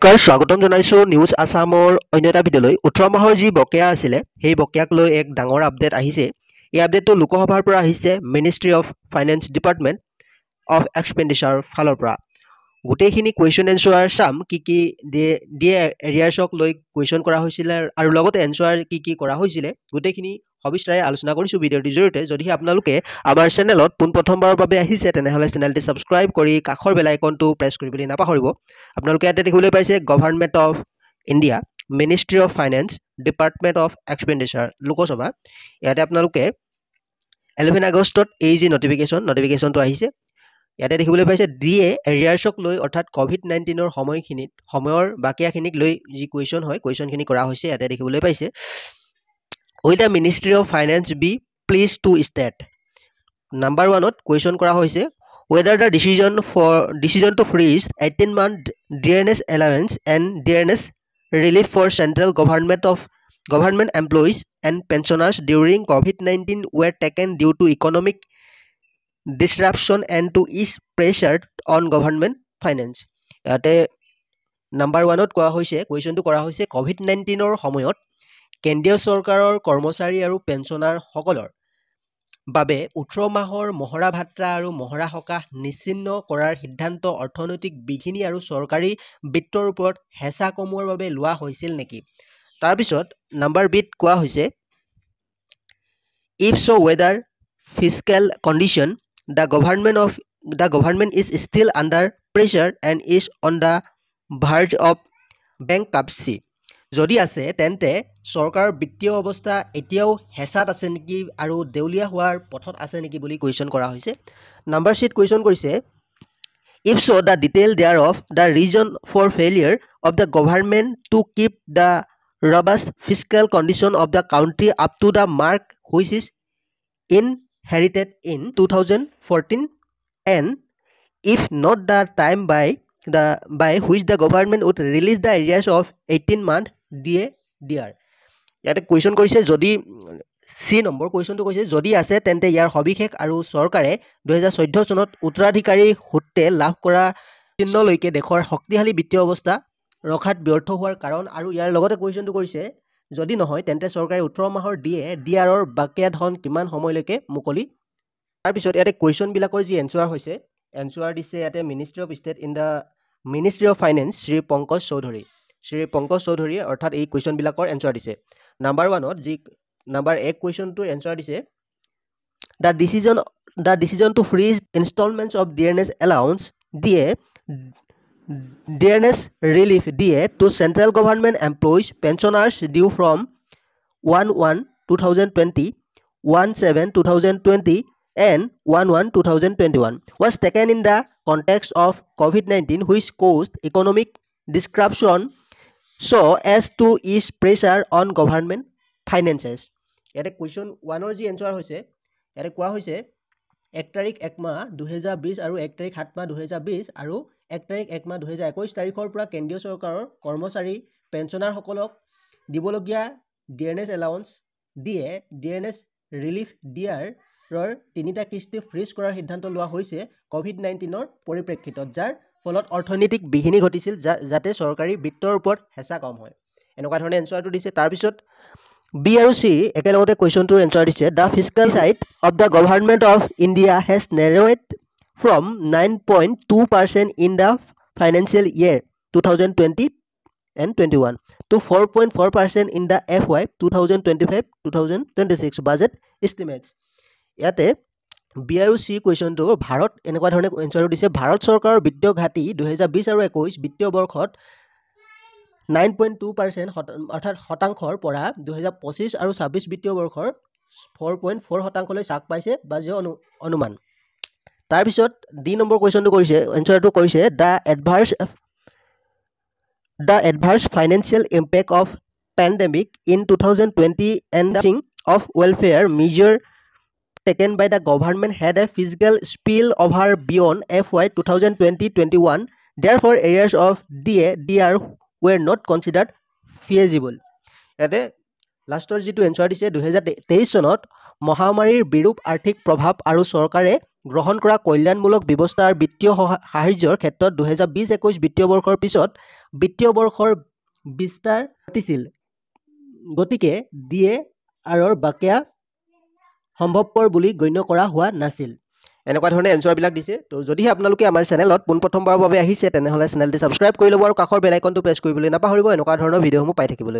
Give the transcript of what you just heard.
স্বাগতম জনাইছো নিউজ আসামৰ অন্য এটা ভিডিঅ'লৈ 18 মাহৰ যি বকেয়া আছিলে সেই বকেয়াক লৈ এক ডাঙৰ আপডেট আহিছে। এই আপডেটটো লোকসভাৰ পৰা আহিছে ministry of finance department of expenditure ফালৰ পৰা। গোটেইখিনি কুৱেশ্যন এনচাৰ চাম কি দিয়ে এৰিয়াৰ্ছক লৈ কুৱেশ্যন কৰা হৈছিলে আৰু লগতে এনচাৰ কি কৰা হৈছিলে গোটেইখিনি সবিস্তাৰে আলোচনা কৰিছোঁ ভিডিঅ'টিৰ জৰিয়তে। যদিহে আপোনালোকে আমাৰ চেনেলত পোনপ্ৰথমবাৰৰ বাবে আহিছে তেনেহ'লে চেনেলটি ছাবস্ক্ৰাইব কৰি কাষৰ বেল আইকনটো প্ৰেছ কৰিবলৈ নাপাহৰিব। আপোনালোকে ইয়াতে দেখিবলৈ পাইছে government of India ministry of finance department of expenditure Lok Sabha. ইয়াতে আপোনালোকে 11 আগষ্টত এই যি নটিফিকেশ্যনটো আহিছে ইয়াতে দেখিবলৈ পাইছে দিয়ে এৰিয়াৰ্ছক লৈ অৰ্থাৎ COVID-19ৰ সময়ৰ বাকিয়াখিনিক লৈ যি কুৱেশ্যন হয় কুৱেশ্যনখিনি কৰা হৈছে ইয়াতে দেখিবলৈ পাইছে। Will the ministry of finance be please to state number 1ত কুৱেশ্যন কৰা হৈছে whether the decision to freeze 18-month dearness allowance and dearness relief for central government employees and pensioners during COVID-19 were taken due to economic disruption and to ease pressure on government finance. ইয়াতে number 1ত কোৱা হৈছে কুৱেশ্যনটো কৰা হৈছে COVID-19ৰ সময়ত কেন্দ্ৰীয় চৰকাৰৰ কৰ্মচাৰী আৰু পেঞ্চনাৰসকলৰ বাবে 18 মাহৰ মহৰা ভাত্ৰা আৰু মহৰা সকাহ নিশ্চিন্ন কৰাৰ সিদ্ধান্ত অৰ্থনৈতিক বিঘিনি আৰু চৰকাৰী বিত্তৰ ওপৰত হেঁচা কমোৱাৰ বাবে লোৱা হৈছিল নেকি। তাৰপিছত নাম্বাৰ বিত কোৱা হৈছে if so' whether fiscal condition the government is still under pressure and is on the verge of bankruptcy. যদি আছে তেন্তে চৰকাৰৰ বিত্তীয় অৱস্থা এতিয়াও হেঁচাত আছে নেকি আৰু দেউলীয়া হোৱাৰ পথত আছে নেকি বুলি কুৱেশ্যন কৰা হৈছে। নাম্বাৰ চিত কুৱেশ্যন কৰিছে if so' the detail there of the reason for failure of the government to keep the robust fiscal condition of the country up to the mark which is inherited in 2014 and if not the time by which the government would release the arrears of 18-month DAR. ইয়াতে question কৰিছে যদি C number কুৱেশ্যনটো কৈছে যদি আছে তেন্তে ইয়াৰ সবিশেষ আৰু চৰকাৰে 2014 চনত উত্তৰাধিকাৰী সূত্ৰে লাভ কৰা চিহ্নলৈকে দেশৰ শক্তিশালী বিত্তীয় অৱস্থা ৰখাত ব্যৰ্থ হোৱাৰ কাৰণ আৰু ইয়াৰ লগতে কুৱেশ্যনটো কৰিছে যদি নহয় তেন্তে চৰকাৰে 18 মাহৰ ডিআৰৰ বাকিয়া ধন কিমান সময়লৈকে মুকলি। তাৰপিছত ইয়াতে কুৱেশ্যনবিলাকৰ যি এনচাৰ হৈছে এনচাৰ দিছে ইয়াতে ministry of state in the ministry of finance Shri Pankaj চৌধুৰীয়ে অৰ্থাৎ এই কুৱেশ্যনবিলাকৰ এনচাৰ দিছে। নাম্বাৰ 1ত যি নাম্বাৰ 1 কুৱেশ্যনটোৰ এনচাৰ দিছে the decision to freeze instalments of dearness allowance dearness relief DA to central government employees pensioners due from 1/1/2020, 1/7/2020 and 1/1/2021 was taken in the context of COVID-19 which caused economic disruption so as to ease pressure on government finances. ইয়াতে question 1ৰ যি answer হৈছে ইয়াতে কোৱা হৈছে 1 তাৰিখ 1 মাহ 2020 আৰু 1 তাৰিখ 7 মাহ 2020 আৰু 1 তাৰিখ 1 মাহ 2021 তাৰিখৰ পৰা কেন্দ্ৰীয় চৰকাৰৰ কৰ্মচাৰী পেঞ্চনাৰসকলক দিবলগীয়া ডিয়াৰনেছ এলাউন্স ডিয়াৰনেছ ৰিলিফ ডিআৰৰ 3টা কিস্তি ফ্ৰিজ কৰাৰ সিদ্ধান্ত লোৱা হৈছে COVID-19ৰ পৰিপ্ৰেক্ষিতত যাৰ ফলত অৰ্থনৈতিক বিঘিনি ঘটিছিল যাতে চৰকাৰী বিত্তৰ ওপৰত হেঁচা কম হয় এনেকুৱা ধৰণে এনচাৰটো দিছে। তাৰপিছত বি আৰু চি একেলগতে কুৱেশ্যনটোৰ এনচাৰ দিছে the fiscal side of the government of India has narrowed from 9.2% in the financial year 2020 and 21 to 4.4% in the FY 2025-2026 budget estimates. ইয়াতে বি আৰু চি কুৱেশ্যনটো ভাৰত এনেকুৱা ধৰণে এনচাৰটো দিছে ভাৰত চৰকাৰৰ বিত্তীয় ঘাটি 2020 আৰু 21 বিত্তীয় বৰ্ষত 9.2% অৰ্থাৎ শতাংশৰ পৰা 2025 আৰু 26 বিত্তীয় বৰ্ষৰ 4.4 শতাংশলৈ হ্ৰাস পাইছে বা যি অনুমান। তাৰপিছত ডি নম্বৰ কুৱেশ্যনটো কৰিছে এনচাৰটো কৰিছে the adverse financial impact of pandemic in 2020 and the of welfare measure taken by the government had a physical spillover beyond FY 2020-21 therefore areas of DAR were not considered feasible. ইয়াতে লাষ্টৰ যিটো answer দিছে 2023 চনত মহামাৰীৰ বিৰূপ আৰ্থিক প্ৰভাৱ আৰু চৰকাৰে গ্ৰহণ কৰা কল্যাণমূলক ব্যৱস্থাৰ বিত্তীয় সাহায্যৰ ক্ষেত্ৰত 2020-21 বিত্তীয় বৰ্ষৰ পিছত বিত্তীয় বৰ্ষৰ বিস্তাৰ ঘটিছিল গতিকে ডিএ আৰৰ বাকিয়া সম্ভৱপৰ বুলি গণ্য কৰা হোৱা নাছিল এনেকুৱা ধৰণে এনচাৰবিলাক দিছে তো যদিহে আপোনালোকে আমাৰ চেনেলত পোনপ্ৰথমবাৰৰ বাবে আহিছে তেনেহ'লে চেনেলটি ছাবস্ক্ৰাইব কৰি ল'ব আৰু কাষৰ বেল আইকনটো প্ৰেছ কৰিবলৈ নাপাহৰিব এনেকুৱা ধৰণৰ ভিডিঅ'সমূহ পাই থাকিবলৈ